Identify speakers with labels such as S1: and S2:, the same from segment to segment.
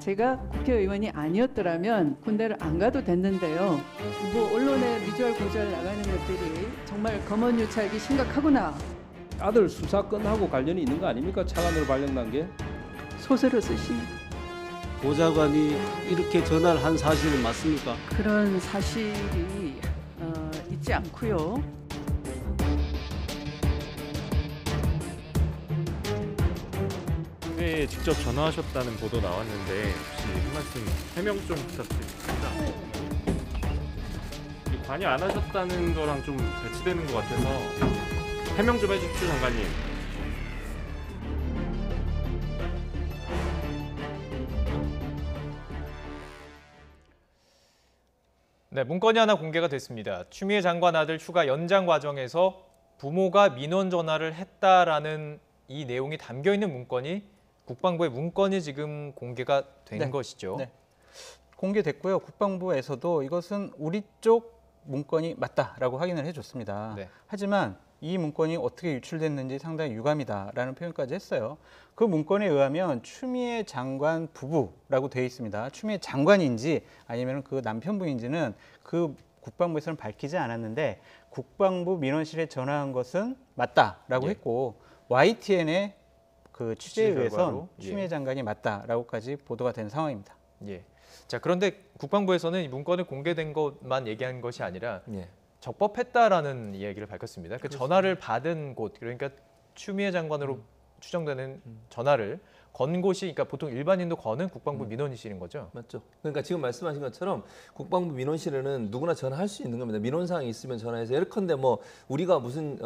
S1: 제가 국회의원이 아니었더라면 군대를 안 가도 됐는데요. 뭐 언론에 미주알 고주알 나가는 것들이 정말 검언 유착이 심각하구나.
S2: 아들 수사건하고 관련이 있는 거 아닙니까? 차관으로 발령난 게.
S1: 소설을 쓰십니다.
S3: 보좌관이 이렇게 전화를 한 사실은 맞습니까?
S1: 그런 사실이 있지 않고요.
S4: 에 직접 전화하셨다는 보도 나왔는데 혹시 한 말씀 해명 좀 부탁드립니다. 이 관여 안 하셨다는 거랑 좀 배치되는 것 같아서 해명 좀 해주십시오, 장관님.
S5: 네, 문건이 하나 공개가 됐습니다. 추미애 장관 아들 휴가 연장 과정에서 부모가 민원 전화를 했다라는 이 내용이 담겨 있는 문건이 국방부의 문건이 지금 공개가 된 것이죠.
S6: 네. 공개됐고요. 국방부에서도 이것은 우리 쪽 문건이 맞다라고 확인을 해줬습니다.
S5: 네.
S6: 하지만 이 문건이 어떻게 유출됐는지 상당히 유감이다라는 표현까지 했어요. 그 문건에 의하면 추미애 장관 부부라고 되어 있습니다. 추미애 장관인지 아니면 그 남편분인지는 그 국방부에서는 밝히지 않았는데 국방부 민원실에 전화한 것은 맞다라고 했고 YTN의 그 취재에 의해선 추미애 장관이 맞다라고까지 보도가 된 상황입니다.
S5: 예. 자, 그런데 국방부에서는 이 문건이 공개된 것만 얘기한 것이 아니라 적법했다라는 이야기를 밝혔습니다. 그 전화를 받은 곳, 그러니까 추미애 장관으로 추정되는 전화를 건 곳이, 그러니까 보통 일반인도 거는 국방부 민원실인 거죠?
S7: 맞죠. 그러니까 지금 말씀하신 것처럼 국방부 민원실에는 누구나 전화할 수 있는 겁니다. 민원사항이 있으면 전화해서 예컨대 뭐 우리가 무슨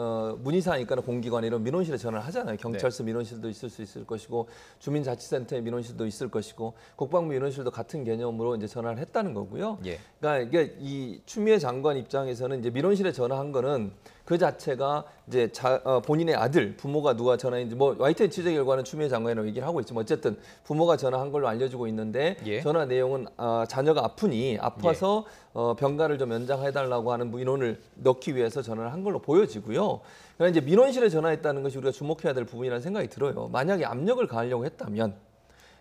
S7: 문의사항이 있거나 공기관 이런 민원실에 전화를 하잖아요. 경찰서 민원실도 있을 수 있을 것이고 주민자치센터의 민원실도 있을 것이고 국방부 민원실도 같은 개념으로 이제 전화를 했다는 거고요. 그러니까 이게 이 추미애 장관 입장에서는 이제 민원실에 전화한 거는 그 자체가 이제 본인의 아들, 부모가 누가 전화했는지 뭐 YTN 취재 결과는 추미애 장관이라고 얘기를 하고 있지만 어쨌든 부모가 전화한 걸로 알려지고 있는데 전화 내용은 자녀가 아파서 병가를 좀 연장해달라고 하는 민원을 넣기 위해서 전화를 한 걸로 보여지고요. 그러나 이제 민원실에 전화했다는 것이 우리가 주목해야 될 부분이라는 생각이 들어요. 만약에 압력을 가하려고 했다면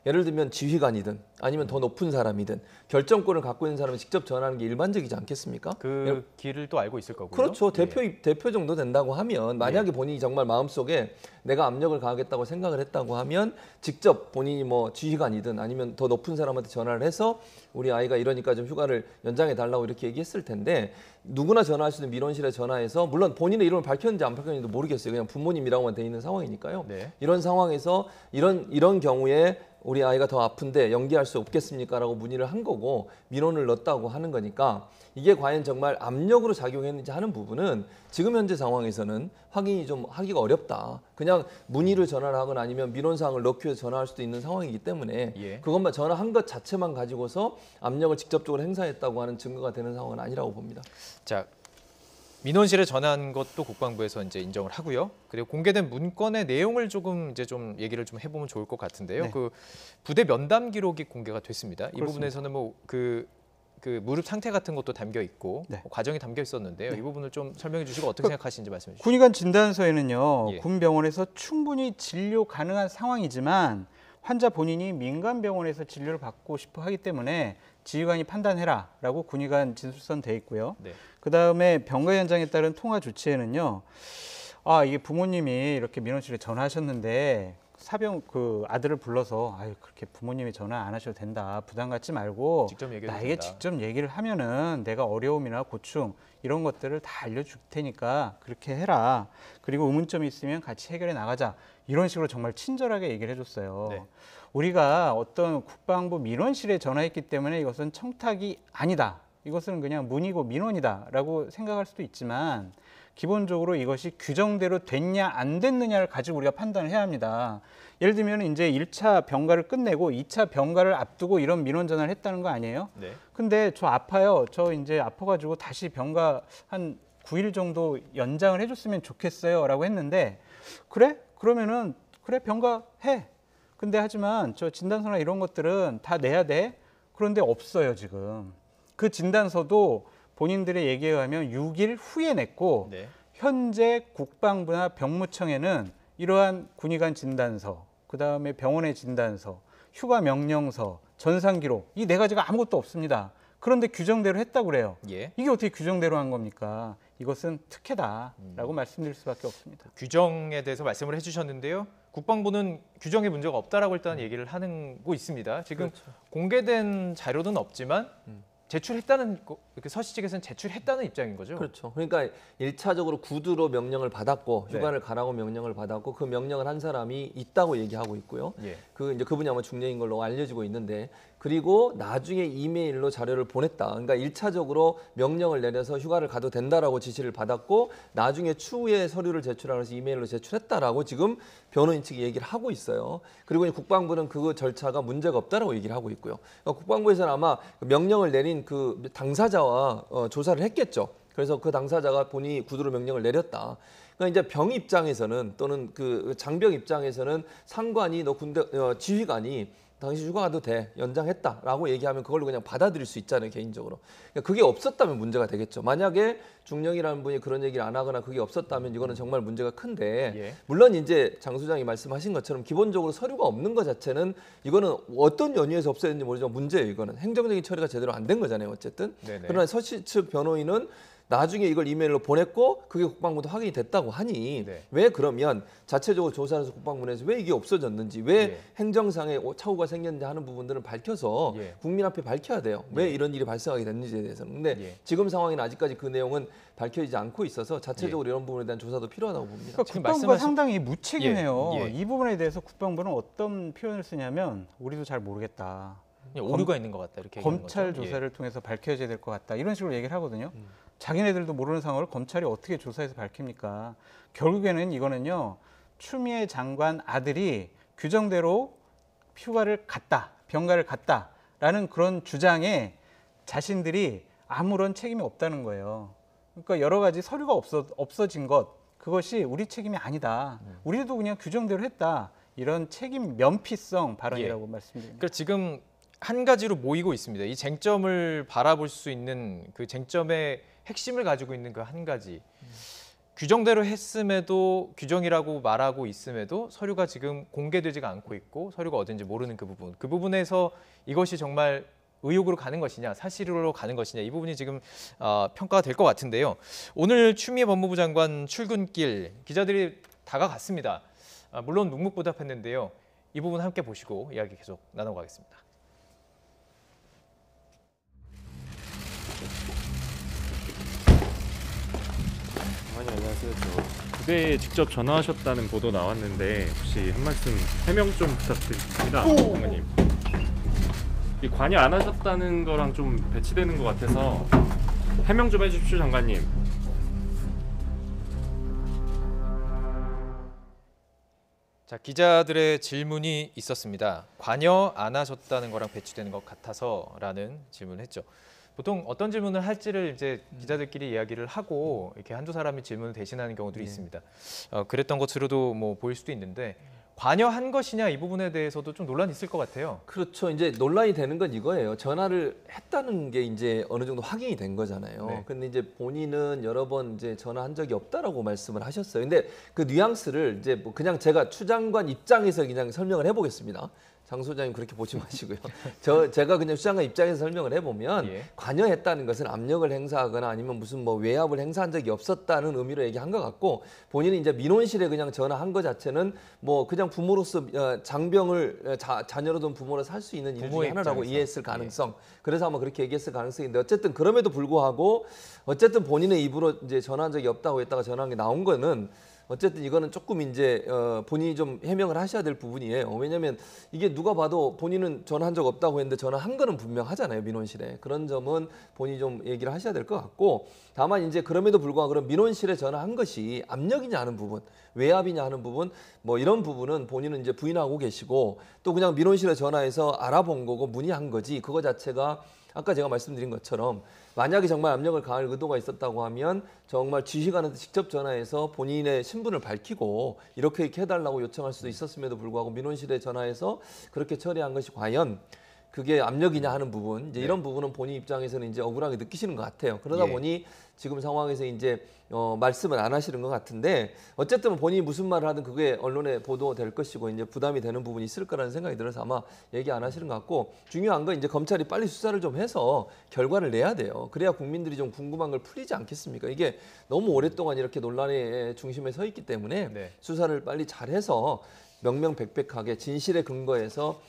S7: 예를 들면 지휘관이든 아니면 더 높은 사람이든 결정권을 갖고 있는 사람이 직접 전화하는 게 일반적이지 않겠습니까?
S5: 그 길을 또 알고 있을 거고요.
S7: 그렇죠. 대표 정도 된다고 하면 만약에 본인이 정말 마음속에 내가 압력을 가하겠다고 생각을 했다고 하면 직접 본인이 뭐 지휘관이든 아니면 더 높은 사람한테 전화를 해서 우리 아이가 이러니까 좀 휴가를 연장해 달라고 이렇게 얘기했을 텐데 누구나 전화할 수 있는 민원실에 전화해서 물론 본인의 이름을 밝혔는지 안 밝혔는지도 모르겠어요. 그냥 부모님이라고만 돼 있는 상황이니까요. 이런 상황에서 이런 경우에 우리 아이가 더 아픈데 연기할 수 없겠습니까? 라고 문의를 한 거고 민원을 넣었다고 하는 거니까 이게 과연 정말 압력으로 작용했는지 하는 부분은 지금 현재 상황에서는 확인이 좀 하기가 어렵다. 그냥 문의를 전화를 하거나 아니면 민원사항을 넣기 위해서 전화할 수도 있는 상황이기 때문에 그것만 전화한 것 자체만 가지고서 압력을 직접적으로 행사했다고 하는 증거가 되는 상황은 아니라고 봅니다.
S5: 자, 민원실에 전화한 것도 국방부에서 이제 인정을 하고요. 그리고 공개된 문건의 내용을 조금 얘기를 좀 해보면 좋을 것 같은데요. 그 부대 면담 기록이 공개가 됐습니다. 이 부분에서는 뭐 그 무릎 상태 같은 것도 담겨 있고 과정이 담겨 있었는데요. 이 부분을 좀 설명해 주시고 어떻게 생각하시는지 말씀해 주시죠.
S6: 군의관 진단서에는요. 군 병원에서 충분히 진료 가능한 상황이지만 환자 본인이 민간 병원에서 진료를 받고 싶어 하기 때문에 지휘관이 판단해라라고 군의관 진술서는 돼 있고요. 그다음에 병가 현장에 따른 통화 조치에는요. 이게 부모님이 이렇게 민원실에 전화하셨는데 사병 그 아들을 불러서 그렇게 부모님이 전화 안 하셔도 된다. 부담 갖지 말고 나에게 직접 얘기를 하면은 내가 어려움이나 고충 이런 것들을 다 알려줄 테니까 그렇게 해라. 그리고 의문점이 있으면 같이 해결해 나가자. 이런 식으로 정말 친절하게 얘기를 해줬어요. 우리가 어떤 국방부 민원실에 전화했기 때문에 이것은 청탁이 아니다. 이것은 그냥 문의고 민원이다라고 생각할 수도 있지만 기본적으로 이것이 규정대로 됐냐 안 됐느냐를 가지고 우리가 판단을 해야 합니다. 예를 들면 이제 1차 병가를 끝내고 2차 병가를 앞두고 이런 민원 전화를 했다는 거 아니에요? 근데 저 아파요. 저 이제 아파가지고 다시 병가 한 9일 정도 연장을 해줬으면 좋겠어요 라고 했는데 그래? 그러면은 그래 병가 해. 근데 하지만 저 진단서나 이런 것들은 다 내야 돼. 그런데 없어요 지금. 그 진단서도 본인들의 얘기에 의하면 6일 후에 냈고 현재 국방부나 병무청에는 이러한 군의관 진단서, 그다음에 병원의 진단서, 휴가 명령서, 전산 기록 이 네 가지가 아무것도 없습니다. 그런데 규정대로 했다고 그래요.
S5: 예.
S6: 이게 어떻게 규정대로 한 겁니까? 이것은 특혜다라고 말씀드릴 수밖에 없습니다.
S5: 규정에 대해서 말씀을 해주셨는데요. 국방부는 규정에 문제가 없다라고 일단 얘기를 하고 있습니다. 지금
S7: 그렇죠.
S5: 공개된 자료는 없지만 제출했다는 서씨 측에서는 제출했다는 입장인 거죠.
S7: 그렇죠. 그러니까 1차적으로 구두로 명령을 받았고
S5: 네.
S7: 휴가를 가라고 명령을 받았고 그 명령을 한 사람이 있다고 얘기하고 있고요.
S5: 예.
S7: 그분이 아마 중령인 걸로 알려지고 있는데 그리고 나중에 이메일로 자료를 보냈다. 그러니까 1차적으로 명령을 내려서 휴가를 가도 된다라고 지시를 받았고 나중에 추후에 서류를 제출하고 해서 이메일로 제출했다라고 지금 변호인 측이 얘기를 하고 있어요. 그리고 국방부는 그 절차가 문제가 없다라고 얘기를 하고 있고요. 그러니까 국방부에서는 아마 명령을 내린 그 당사자와 조사를 했겠죠. 그래서 그 당사자가 본인이 구두로 명령을 내렸다. 그러니까 이제 병 입장에서는 또는 그 장병 입장에서는 상관이 너 군대 지휘관이 당신 휴가 가도 돼 연장했다라고 얘기하면 그걸로 그냥 받아들일 수 있잖아요 개인적으로. 그러니까 그게 없었다면 문제가 되겠죠. 만약에 중령이라는 분이 그런 얘기를 안 하거나 그게 없었다면 이거는 정말 문제가 큰데
S5: 예.
S7: 물론 이제 장 소장이 말씀하신 것처럼 기본적으로 서류가 없는 것 자체는 이거는 어떤 연유에서 없어졌는지 모르지만 문제예요. 이거는 행정적인 처리가 제대로 안 된 거잖아요 어쨌든.
S5: 네네.
S7: 그러나 서씨 측 변호인은 나중에 이걸 이메일로 보냈고 그게 국방부도 확인이 됐다고 하니
S5: 네.
S7: 왜 그러면 자체적으로 조사해서 국방부에서 왜 이게 없어졌는지 왜
S5: 예.
S7: 행정상의 착오가 생겼는지 하는 부분들은 밝혀서
S5: 예.
S7: 국민 앞에 밝혀야 돼요. 왜 이런 일이 발생하게 됐는지에 대해서는. 근데
S5: 예.
S7: 지금 상황에는 아직까지 그 내용은 밝혀지지 않고 있어서 자체적으로 이런 부분에 대한 조사도 필요하다고 봅니다.
S6: 그러니까
S5: 지금
S6: 국방부가
S5: 말씀하신-
S6: 상당히 무책임해요.
S5: 예, 예.
S6: 이 부분에 대해서 국방부는 어떤 표현을 쓰냐면 우리도 잘 모르겠다.
S5: 그냥 오류가 있는 것 같다 이렇게 얘기하는
S6: 검찰
S5: 거죠.
S6: 조사를 통해서 밝혀져야 될 것 같다. 이런 식으로 얘기를 하거든요. 자기네들도 모르는 상황을 검찰이 어떻게 조사해서 밝힙니까? 결국에는 이거는요. 추미애 장관 아들이 규정대로 휴가를 갔다, 병가를 갔다라는 그런 주장에 자신들이 아무런 책임이 없다는 거예요. 그러니까 여러 가지 서류가 없어진 것, 그것이 우리 책임이 아니다. 우리도 그냥 규정대로 했다. 이런 책임 면피성 발언이라고 말씀드립니다.
S5: 그러니까 지금 한 가지로 모이고 있습니다. 이 쟁점을 바라볼 수 있는 그 쟁점의 핵심을 가지고 있는 그 한 가지. 규정대로 했음에도 규정이라고 말하고 있음에도 서류가 지금 공개되지가 않고 있고 서류가 어딘지 모르는 그 부분. 그 부분에서 이것이 정말 의혹으로 가는 것이냐 사실로 가는 것이냐 이 부분이 지금 평가가 될 것 같은데요. 오늘 추미애 법무부 장관 출근길 기자들이 다가갔습니다. 물론 묵묵부답했는데요. 이 부분 함께 보시고 이야기 계속 나눠가겠습니다.
S4: 안녕하세요. 부대에 직접 전화하셨다는 보도 나왔는데 혹시 한 말씀 해명 좀 부탁드립니다, 장관님. 이 관여 안 하셨다는 거랑 좀 배치되는 것 같아서 해명 좀 해주십시오, 장관님.
S5: 자, 기자들의 질문이 있었습니다. 관여 안 하셨다는 거랑 배치되는 것 같아서라는 질문을 했죠. 보통 어떤 질문을 할지를 이제 기자들끼리 이야기를 하고 이렇게 한두 사람이 질문을 대신하는 경우들이 있습니다. 그랬던 것으로도 뭐 보일 수도 있는데 관여한 것이냐 이 부분에 대해서도 좀 논란이 있을 것 같아요.
S7: 그렇죠. 이제 논란이 되는 건 이거예요. 전화를 했다는 게 이제 어느 정도 확인이 된 거잖아요.
S5: 네.
S7: 근데 이제 본인은 여러 번 이제 전화한 적이 없다라고 말씀을 하셨어요. 근데 그 뉘앙스를 이제 뭐 그냥 제가 추 장관 입장에서 그냥 설명을 해보겠습니다. 장 소장님 그렇게 보지 마시고요. 제가 그냥 추 장관 입장에서 설명을 해보면
S5: 예.
S7: 관여했다는 것은 압력을 행사하거나 아니면 무슨 뭐 외압을 행사한 적이 없었다는 의미로 얘기한 것 같고 본인은 이제 민원실에 그냥 전화한 것 자체는 뭐 그냥 부모로서 장병을 자녀로 둔 부모로 살 수 있는 일 중에
S5: 부모의
S7: 하나라고
S5: 입장에서.
S7: 이해했을 가능성. 그래서 아마 그렇게 얘기했을 가능성이 있는데 어쨌든 그럼에도 불구하고 어쨌든 본인의 입으로 이제 전화한 적이 없다고 했다가 전화한 게 나온 거는 어쨌든 이거는 조금 이제 본인이 좀 해명을 하셔야 될 부분이에요. 왜냐하면 이게 누가 봐도 본인은 전화한 적 없다고 했는데 전화한 거는 분명하잖아요. 민원실에. 그런 점은 본인이 좀 얘기를 하셔야 될 것 같고 다만 이제 그럼에도 불구하고 그런 민원실에 전화한 것이 압력이냐 하는 부분, 외압이냐 하는 부분 뭐 이런 부분은 본인은 이제 부인하고 계시고 또 그냥 민원실에 전화해서 알아본 거고 문의한 거지 그거 자체가 아까 제가 말씀드린 것처럼 만약에 정말 압력을 가할 의도가 있었다고 하면 정말 지휘관한테 직접 전화해서 본인의 신분을 밝히고 이렇게 해달라고 요청할 수도 있었음에도 불구하고 민원실에 전화해서 그렇게 처리한 것이 과연 그게 압력이냐 하는 부분 이제 이런 부분은 본인 입장에서는 이제 억울하게 느끼시는 것 같아요. 그러다
S5: 예.
S7: 보니 지금 상황에서 이제 말씀을 안 하시는 것 같은데 어쨌든 본인이 무슨 말을 하든 그게 언론에 보도될 것이고 이제 부담이 되는 부분이 있을 거라는 생각이 들어서 아마 얘기 안 하시는 것 같고 중요한 건 이제 검찰이 빨리 수사를 좀 해서 결과를 내야 돼요. 그래야 국민들이 좀 궁금한 걸 풀리지 않겠습니까? 이게 너무 오랫동안 이렇게 논란의 중심에 서 있기 때문에
S5: 네.
S7: 수사를 빨리 잘해서 명명백백하게 진실에 근거해서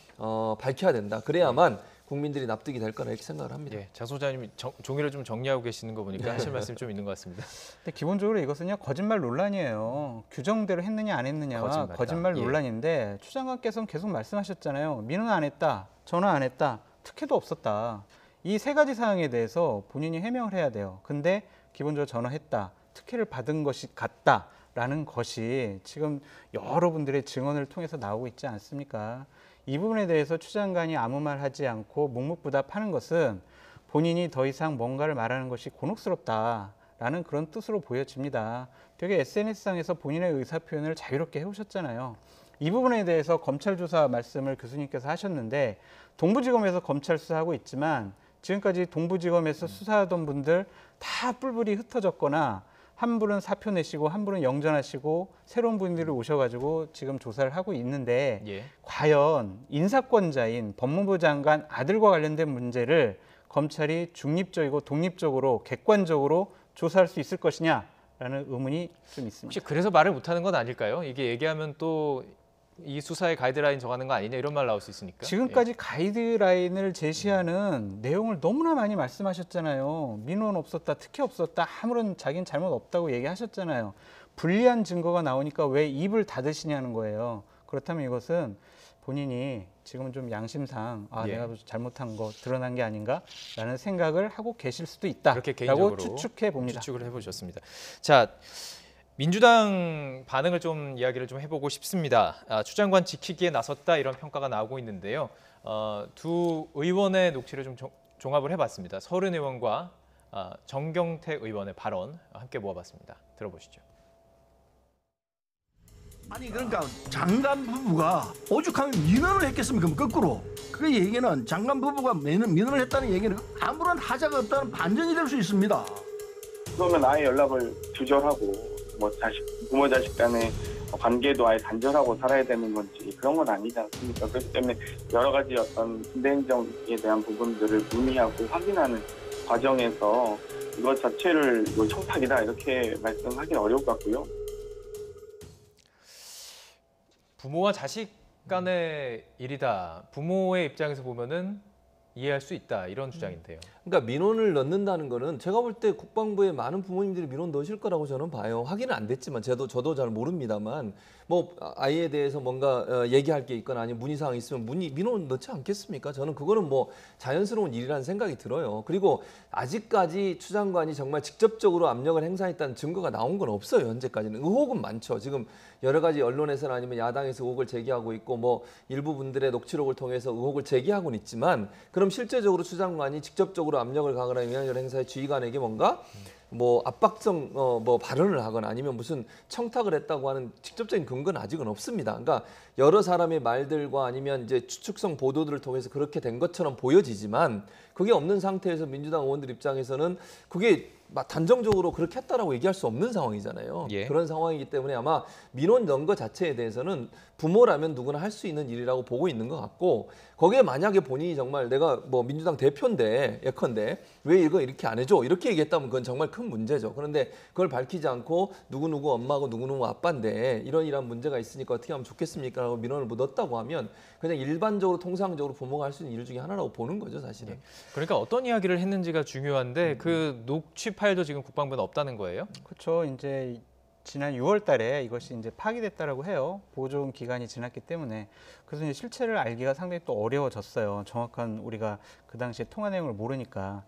S7: 밝혀야 된다. 그래야만 국민들이 납득이 될 거라 이렇게 생각을 합니다.
S5: 예, 장 소장님이 종이를 좀 정리하고 계시는 거 보니까 하실 말씀이 좀 있는 것 같습니다.
S6: 근데 기본적으로 이것은요 거짓말 논란이에요. 규정대로 했느냐 안 했느냐와
S5: 거짓말이다.
S6: 거짓말
S5: 예.
S6: 논란인데 추 장관께서는 계속 말씀하셨잖아요. 민원 안 했다, 전화 안 했다, 특혜도 없었다. 이 세 가지 사항에 대해서 본인이 해명을 해야 돼요. 근데 기본적으로 전화했다, 특혜를 받은 것이 같다라는 것이 지금 여러분들의 증언을 통해서 나오고 있지 않습니까? 이 부분에 대해서 추 장관이 아무 말 하지 않고 묵묵부답하는 것은 본인이 더 이상 뭔가를 말하는 것이 곤혹스럽다라는 그런 뜻으로 보여집니다. 되게 SNS상에서 본인의 의사표현을 자유롭게 해오셨잖아요. 이 부분에 대해서 검찰 조사 말씀을 교수님께서 하셨는데 동부지검에서 검찰 수사하고 있지만 지금까지 동부지검에서 수사하던 분들 다 뿔뿔이 흩어졌거나 한 분은 사표 내시고 한 분은 영전하시고 새로운 분들이 오셔가지고 지금 조사를 하고 있는데
S5: 예.
S6: 과연 인사권자인 법무부 장관 아들과 관련된 문제를 검찰이 중립적이고 독립적으로 객관적으로 조사할 수 있을 것이냐라는 의문이 좀 있습니다.
S5: 혹시 그래서 말을 못하는 건 아닐까요? 이게 얘기하면 또 이 수사의 가이드라인 정하는 거 아니냐 이런 말 나올 수 있으니까.
S6: 지금까지 가이드라인을 제시하는 내용을 너무나 많이 말씀하셨잖아요. 민원 없었다, 특혜 없었다, 아무런 자기는 잘못 없다고 얘기하셨잖아요. 불리한 증거가 나오니까 왜 입을 닫으시냐는 거예요. 그렇다면 이것은 본인이 지금은 좀 양심상
S5: 예.
S6: 내가 잘못한 거 드러난 게 아닌가라는 생각을 하고 계실 수도 있다라고
S5: 그렇게 개인적으로
S6: 추측해 봅니다.
S5: 추측을 해보셨습니다. 자, 민주당 반응을 좀 이야기를 좀 해보고 싶습니다. 추 장관 지키기에 나섰다 이런 평가가 나오고 있는데요. 두 의원의 녹취를 좀 종합을 해봤습니다. 서른 의원과 정경태 의원의 발언 함께 모아봤습니다. 들어보시죠.
S8: 아니 그러니까 장관 부부가 오죽하면 민원을 했겠습니까? 거꾸로 그 얘기는 장관 부부가 민원을 했다는 얘기는 아무런 하자가 없다는 반전이 될 수 있습니다.
S9: 그러면 아예 연락을 두절하고 부모 자식 간의 관계도 아예 단절하고 살아야 되는 건지 그런 건 아니지 않습니까? 그렇기 때문에 여러 가지 어떤 군대 행정에 대한 부분들을 문의하고 확인하는 과정에서 이것 자체를 청탁이다 이렇게 말씀하기는 어려울 것 같고요.
S5: 부모와 자식 간의 일이다. 부모의 입장에서 보면은 이해할 수 있다 이런 주장인데요.
S7: 그러니까 민원을 넣는다는 거는 제가 볼 때 국방부에 많은 부모님들이 민원 넣으실 거라고 저는 봐요. 확인은 안 됐지만 저도 잘 모릅니다만 뭐 아이에 대해서 뭔가 얘기할 게 있거나 아니면 문의사항이 있으면 민원 넣지 않겠습니까? 저는 그거는 뭐 자연스러운 일이라는 생각이 들어요. 그리고 아직까지 추 장관이 정말 직접적으로 압력을 행사했다는 증거가 나온 건 없어요. 현재까지는. 의혹은 많죠. 지금 여러 가지 언론에서나 아니면 야당에서 의혹을 제기하고 있고 뭐 일부 분들의 녹취록을 통해서 의혹을 제기하고는 있지만 그럼 실제적으로 추 장관이 직접적으로 압력을 가거나 영향력 행사에 지휘관에게 뭔가 뭐 압박성 뭐 발언을 하거나 아니면 무슨 청탁을 했다고 하는 직접적인 근거는 아직은 없습니다. 그러니까 여러 사람의 말들과 아니면 이제 추측성 보도들을 통해서 그렇게 된 것처럼 보여지지만 그게 없는 상태에서 민주당 의원들 입장에서는 그게 단정적으로 그렇게 했다라고 얘기할 수 없는 상황이잖아요.
S5: 예.
S7: 그런 상황이기 때문에 아마 민원 넣은 것 자체에 대해서는 부모라면 누구나 할 수 있는 일이라고 보고 있는 것 같고 거기에 만약에 본인이 정말 내가 뭐 민주당 대표인데 예컨대 왜 이거 이렇게 안 해줘 이렇게 얘기했다면 그건 정말 큰 문제죠. 그런데 그걸 밝히지 않고 누구누구 엄마고 누구누구 아빠인데 이런 문제가 있으니까 어떻게 하면 좋겠습니까? 라고 민원을 못 넣었다고 하면 그냥 일반적으로 통상적으로 부모가 할 수 있는 일 중에 하나라고 보는 거죠, 사실은.
S5: 그러니까 어떤 이야기를 했는지가 중요한데 그 녹취 파일도 지금 국방부는 없다는 거예요?
S6: 그렇죠. 이제 지난 6월달에 이것이 이제 파기됐다라고 해요. 보존 기간이 지났기 때문에 그래서 이제 실체를 알기가 상당히 또 어려워졌어요. 정확한 우리가 그 당시에 통화 내용을 모르니까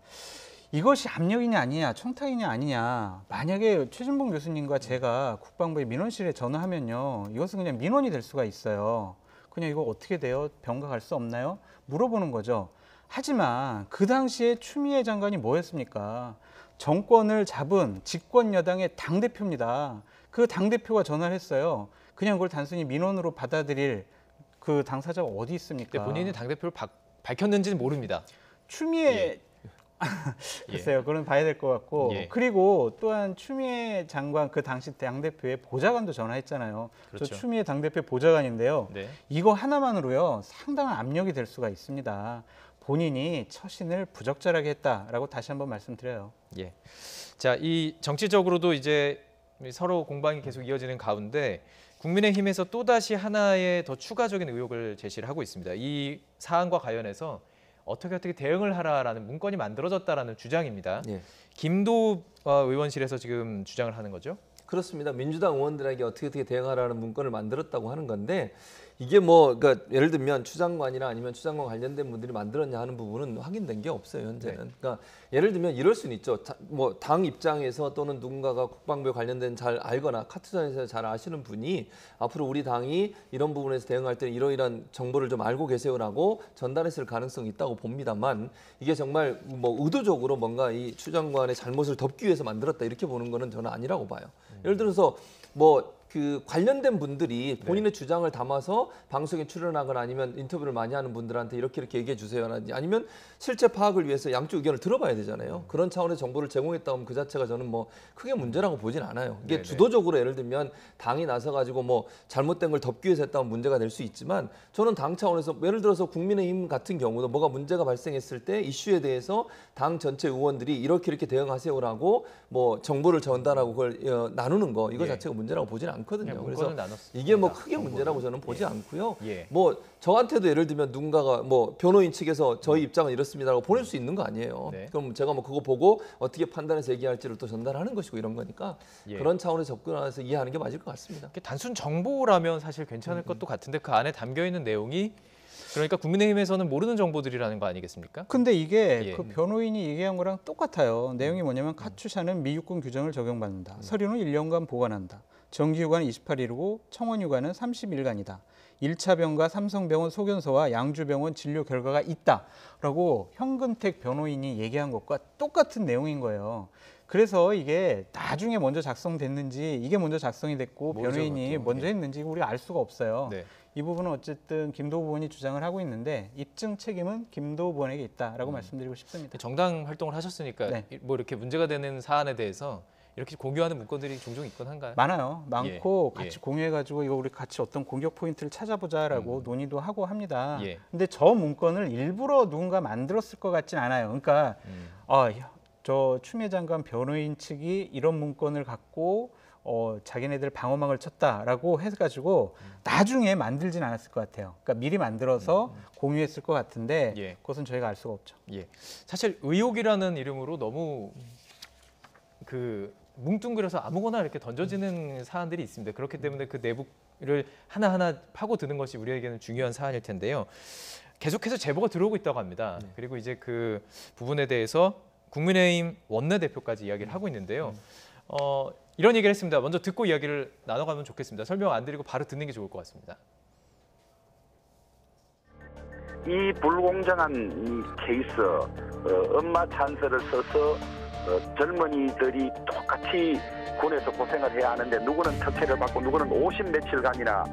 S6: 이것이 압력이냐 아니냐, 청탁이냐 아니냐. 만약에 최진봉 교수님과 제가 국방부의 민원실에 전화하면요, 이것은 그냥 민원이 될 수가 있어요. 그냥 이거 어떻게 돼요? 병가 갈 수 없나요? 물어보는 거죠. 하지만 그 당시에 추미애 장관이 뭐였습니까? 정권을 잡은 집권 여당의 당대표입니다. 그 당대표가 전화를 했어요. 그냥 그걸 단순히 민원으로 받아들일 그 당사자가 어디 있습니까?
S5: 근데 본인이 당대표를 밝혔는지는 모릅니다.
S6: 추미애 글쎄요, 그건 봐야 될 것 같고.
S5: 예.
S6: 그리고 또한 추미애 장관 그 당시 당대표의 보좌관도 전화했잖아요.
S5: 그렇죠.
S6: 저 추미애 당대표 보좌관인데요.
S5: 네.
S6: 이거 하나만으로요 상당한 압력이 될 수가 있습니다. 본인이 처신을 부적절하게 했다라고 다시 한번 말씀드려요.
S5: 예. 자, 이 정치적으로도 이제 서로 공방이 계속 이어지는 가운데 국민의힘에서 또다시 하나의 더 추가적인 의혹을 제시를 하고 있습니다. 이 사안과 관련해서 어떻게 대응을 하라라는 문건이 만들어졌다라는 주장입니다.
S7: 예.
S5: 김도우 의원실에서 지금 주장을 하는 거죠?
S7: 그렇습니다. 민주당 의원들에게 어떻게 대응하라는 문건을 만들었다고 하는 건데 이게 뭐 그러니까 예를 들면 추 장관이나 아니면 추 장관 관련된 분들이 만들었냐 하는 부분은 확인된 게 없어요 현재는.
S5: 네.
S7: 그러니까 예를 들면 이럴 수는 있죠. 뭐 당 입장에서 또는 누군가가 국방부에 관련된 잘 알거나 카투사에서 잘 아시는 분이 앞으로 우리 당이 이런 부분에서 대응할 때는 이러이러한 정보를 좀 알고 계세요라고 전달했을 가능성이 있다고 봅니다만 이게 정말 뭐 의도적으로 뭔가 이 추 장관의 잘못을 덮기 위해서 만들었다 이렇게 보는 거는 저는 아니라고 봐요. 예를 들어서 뭐 그 관련된 분들이 본인의 주장을 담아서 방송에 출연하거나 아니면 인터뷰를 많이 하는 분들한테 이렇게 얘기해 주세요라든지 아니면 실제 파악을 위해서 양쪽 의견을 들어봐야 되잖아요. 그런 차원의 정보를 제공했다 하면 그 자체가 저는 뭐 크게 문제라고 보진 않아요. 이게 주도적으로 예를 들면 당이 나서 가지고 뭐 잘못된 걸 덮기 위해서 했다면 문제가 될 수 있지만 저는 당 차원에서 예를 들어서 국민의힘 같은 경우도 뭐가 문제가 발생했을 때 이슈에 대해서 당 전체 의원들이 이렇게 대응하세요라고 뭐 정보를 전달하고 그걸 나누는 거 이거 자체가 문제라고 보진 않거든요. 그래서 이게 뭐 크게 문제라고 저는 보지 않고요. 뭐 저한테도 예를 들면 누군가가 뭐 변호인 측에서 저희 입장은 이렇습니다라고 보낼 수 있는 거 아니에요. 그럼 제가 뭐 그거 보고 어떻게 판단해서 얘기할지를 또 전달하는 것이고 이런 거니까 그런 차원에서 접근해서 이해하는 게 맞을 것 같습니다.
S5: 단순 정보라면 사실 괜찮을 것도 같은데 그 안에 담겨 있는 내용이 그러니까 국민의힘에서는 모르는 정보들이라는 거 아니겠습니까?
S6: 근데 이게 그 변호인이 얘기한 거랑 똑같아요. 내용이 뭐냐면 카투샤는 미육군 규정을 적용받는다. 서류는 1년간 보관한다. 정기휴가는 28일이고 청원휴가는 30일간이다. 1차 병가 삼성병원 소견서와 양주병원 진료 결과가 있다라고 현근택 변호인이 얘기한 것과 똑같은 내용인 거예요. 그래서 이게 나중에 먼저 작성됐는지 이게 먼저 작성이 됐고 변호인이 먼저 했는지 우리가 알 수가 없어요. 이 부분은 어쨌든 김도우 의원이 주장을 하고 있는데 입증 책임은 김도우 의원에게 있다라고 말씀드리고 싶습니다.
S5: 정당 활동을 하셨으니까 뭐 이렇게 문제가 되는 사안에 대해서 이렇게 공유하는 문건들이 종종 있건 한가요?
S6: 많아요. 많고 같이 공유해가지고 이거 우리 같이 어떤 공격 포인트를 찾아보자라고 논의도 하고 합니다. 근데 저 문건을 일부러 누군가 만들었을 것 같진 않아요. 그러니까 저 추미애 장관 변호인 측이 이런 문건을 갖고 자기네들 방어막을 쳤다라고 해가지고 나중에 만들진 않았을 것 같아요. 그러니까 미리 만들어서 공유했을 것 같은데 그것은 저희가 알 수가 없죠.
S5: 사실 의혹이라는 이름으로 너무 뭉뚱그려서 아무거나 이렇게 던져지는 사안들이 있습니다. 그렇기 때문에 그 내부를 하나하나 파고드는 것이 우리에게는 중요한 사안일 텐데요. 계속해서 제보가 들어오고 있다고 합니다. 그리고 이제 그 부분에 대해서 국민의힘 원내대표까지 이야기를 하고 있는데요. 이런 얘기를 했습니다. 먼저 듣고 이야기를 나눠가면 좋겠습니다. 설명 안 드리고 바로 듣는 게 좋을 것 같습니다.
S10: 이 불공정한 케이스, 엄마 찬스를 써서 젊은이들이 똑같이 군에서 고생을 해야 하는데 누구는 특혜를 받고 누구는 50 며칠간이나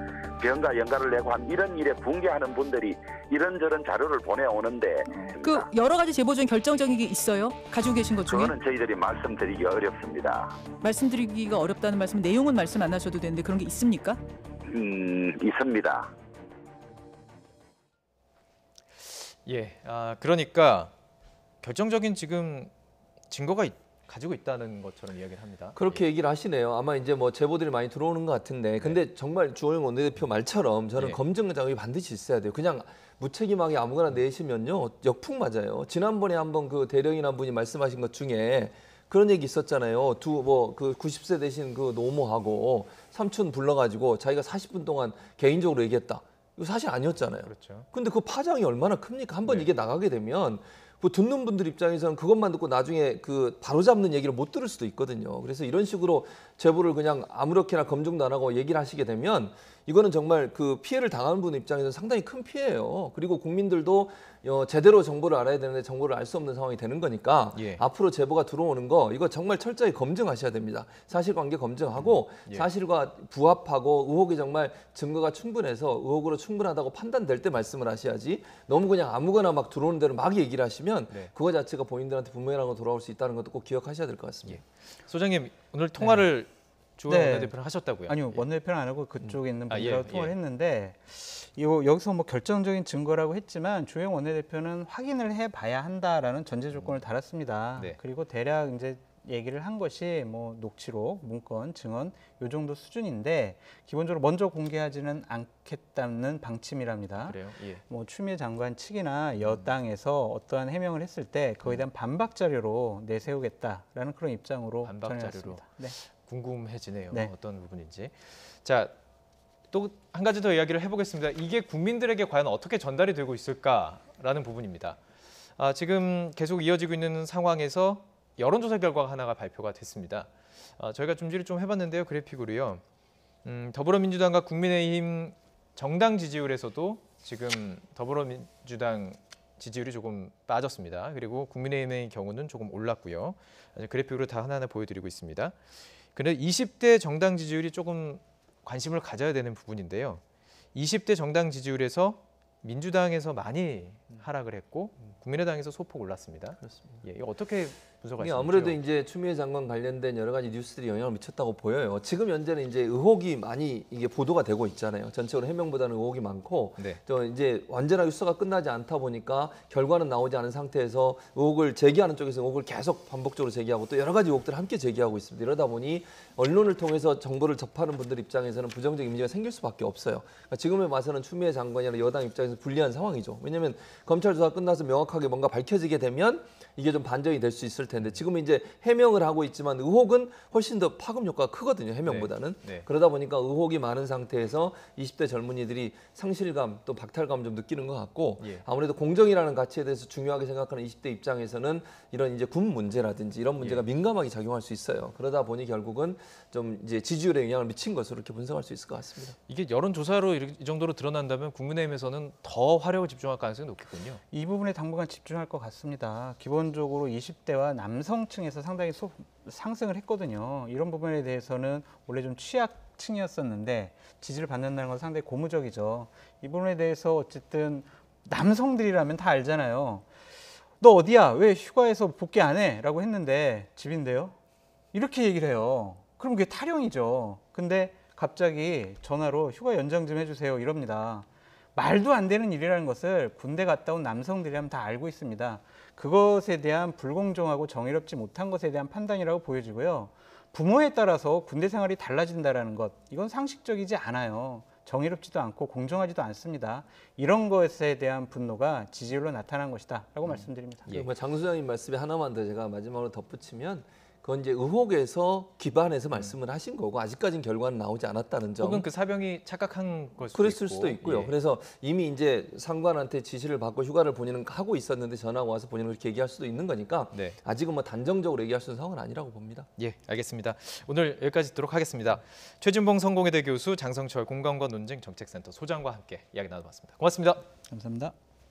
S10: 병가 연가를 내고 한 이런 일에 붕괴하는 분들이 이런저런 자료를 보내오는데
S11: 그 여러 가지 제보 중에 결정적인 게 있어요? 가지고 계신 것 중에?
S10: 그거는 저희들이 말씀드리기 어렵습니다.
S11: 말씀드리기가 어렵다는 말씀은 내용은 말씀 안 하셔도 되는데 그런 게 있습니까?
S10: 있습니다.
S5: 그러니까 결정적인 지금 증거가 가지고 있다는 것처럼 이야기를 합니다.
S7: 그렇게 얘기를 하시네요. 아마 이제 뭐 제보들이 많이 들어오는 것 같은데 근데 정말 주호영 원내대표 말처럼 저는 검증 작업이 반드시 있어야 돼요. 그냥 무책임하게 아무거나 내시면요 역풍 맞아요. 지난번에 한번 그 대령인 한 분이 말씀하신 것 중에 그런 얘기 있었잖아요. 그 90세 되신 그 노모하고 삼촌 불러가지고 자기가 40분 동안 개인적으로 얘기했다. 이거 사실 아니었잖아요.
S5: 그렇죠.
S7: 근데 그 파장이 얼마나 큽니까? 한번 이게 나가게 되면 뭐 듣는 분들 입장에서는 그것만 듣고 나중에 그 바로잡는 얘기를 못 들을 수도 있거든요. 그래서 이런 식으로 제보를 그냥 아무렇게나 검증도 안 하고 얘기를 하시게 되면 이거는 정말 그 피해를 당하는 분 입장에서 상당히 큰 피해예요. 그리고 국민들도 제대로 정보를 알아야 되는데 정보를 알 수 없는 상황이 되는 거니까
S5: 예.
S7: 앞으로 제보가 들어오는 거 이거 정말 철저히 검증하셔야 됩니다. 사실관계 검증하고
S5: 예.
S7: 사실과 부합하고 의혹이 정말 증거가 충분해서 의혹으로 충분하다고 판단될 때 말씀을 하셔야지 너무 그냥 아무거나 막 들어오는 대로 막 얘기를 하시면
S5: 네.
S7: 그거 자체가 본인들한테 부메랑으로 돌아올 수 있다는 것도 꼭 기억하셔야 될 것 같습니다.
S5: 예. 소장님 오늘 통화를 주호영
S6: 네.
S5: 원내대표랑 하셨다고요?
S6: 아니요, 원내대표는 안 하고 그쪽에 있는 분들하고
S5: 예,
S6: 통화를
S5: 예.
S6: 했는데 여기서 뭐 결정적인 증거라고 했지만 주호영 원내대표는 확인을 해봐야 한다라는 전제 조건을 달았습니다.
S5: 네.
S6: 그리고 대략 이제 얘기를 한 것이 뭐 녹취록, 문건, 증언 요 정도 수준인데 기본적으로 먼저 공개하지는 않겠다는 방침이랍니다.
S5: 그래요? 예.
S6: 뭐 추미애 장관 측이나 여당에서 어떠한 해명을 했을 때 그거에 대한 반박 자료로 내세우겠다라는 그런 입장으로
S5: 반박 자료로.
S6: 전해왔습니다. 네.
S5: 궁금해지네요.
S6: 네.
S5: 어떤 부분인지. 자, 또 한 가지 더 이야기를 해보겠습니다. 이게 국민들에게 과연 어떻게 전달이 되고 있을까라는 부분입니다. 지금 계속 이어지고 있는 상황에서 여론조사 결과가 하나가 발표가 됐습니다. 저희가 준비를 좀 해봤는데요. 그래픽으로요. 더불어민주당과 국민의힘 정당 지지율에서도 지금 더불어민주당 지지율이 조금 빠졌습니다. 그리고 국민의힘의 경우는 조금 올랐고요. 그래픽으로 다 하나하나 보여드리고 있습니다. 그런데 20대 정당 지지율이 조금 관심을 가져야 되는 부분인데요. 20대 정당 지지율에서 민주당에서 많이 하락을 했고 국민의당에서 소폭 올랐습니다.
S7: 그렇습니다.
S5: 예, 이거 어떻게 분석하시는지요?
S7: 아무래도 이제 추미애 장관 관련된 여러 가지 뉴스들이 영향을 미쳤다고 보여요. 지금 현재는 이제 의혹이 많이 이게 보도가 되고 있잖아요. 전체적으로 해명보다는 의혹이 많고,
S5: 네.
S7: 또 이제 완전하게 수사가 끝나지 않다 보니까 결과는 나오지 않은 상태에서 의혹을 제기하는 쪽에서 의혹을 계속 반복적으로 제기하고 또 여러 가지 의혹들을 함께 제기하고 있습니다. 이러다 보니 언론을 통해서 정보를 접하는 분들 입장에서는 부정적 이미지가 생길 수밖에 없어요. 그러니까 지금에 와서는 추미애 장관이나 여당 입장에서 불리한 상황이죠. 왜냐하면 검찰 조사가 끝나서 명확하게 뭔가 밝혀지게 되면 이게 좀 반전이 될 수 있을 텐데 지금은 이제 해명을 하고 있지만 의혹은 훨씬 더 파급 효과가 크거든요. 해명보다는.
S5: 네. 네.
S7: 그러다 보니까 의혹이 많은 상태에서 20대 젊은이들이 상실감 또 박탈감 좀 느끼는 것 같고
S5: 예.
S7: 아무래도 공정이라는 가치에 대해서 중요하게 생각하는 20대 입장에서는 이런 이제 군 문제라든지 이런 문제가
S5: 예.
S7: 민감하게 작용할 수 있어요. 그러다 보니 결국은 좀 이제 지지율에 영향을 미친 것으로 이렇게 분석할 수 있을 것 같습니다.
S5: 이게 여론조사로 이 정도로 드러난다면 국민의힘에서는 더 화력을 집중할 가능성이 높겠군요.
S6: 이 부분에 당분간 집중할 것 같습니다. 기본적으로 20대와 남성층에서 상당히 상승을 했거든요. 이런 부분에 대해서는 원래 좀 취약층이었었는데 지지를 받는다는 건 상당히 고무적이죠. 이 부분에 대해서 어쨌든 남성들이라면 다 알잖아요. 너 어디야? 왜 휴가에서 복귀 안 해? 라고 했는데 집인데요. 이렇게 얘기를 해요. 그럼 그게 타령이죠. 근데 갑자기 전화로 휴가 연장 좀 해주세요 이럽니다. 말도 안 되는 일이라는 것을 군대 갔다 온 남성들이라면 다 알고 있습니다. 그것에 대한 불공정하고 정의롭지 못한 것에 대한 판단이라고 보여지고요. 부모에 따라서 군대 생활이 달라진다는 것, 이건 상식적이지 않아요. 정의롭지도 않고 공정하지도 않습니다. 이런 것에 대한 분노가 지지율로 나타난 것이다 라고 말씀드립니다.
S7: 예. 장 소장님 말씀에 하나만 더 제가 마지막으로 덧붙이면 그건 이제 의혹에서 기반해서 말씀을 하신 거고 아직까지는 결과는 나오지 않았다는 점.
S5: 혹은 그 사병이 착각한 걸 수도
S7: 그랬을
S5: 있고.
S7: 수도 있고요.
S5: 예.
S7: 그래서 이미 이제 상관한테 지시를 받고 휴가를 본인은 하고 있었는데 전화가 와서 본인은 그렇게 얘기할 수도 있는 거니까
S5: 네.
S7: 아직은 뭐 단정적으로 얘기할 수 있는 상황은 아니라고 봅니다.
S5: 예, 알겠습니다. 오늘 여기까지 듣도록 하겠습니다. 최진봉 성공회대 교수, 장성철 공감과 논쟁 정책센터 소장과 함께 이야기 나눠봤습니다. 고맙습니다.
S6: 감사합니다.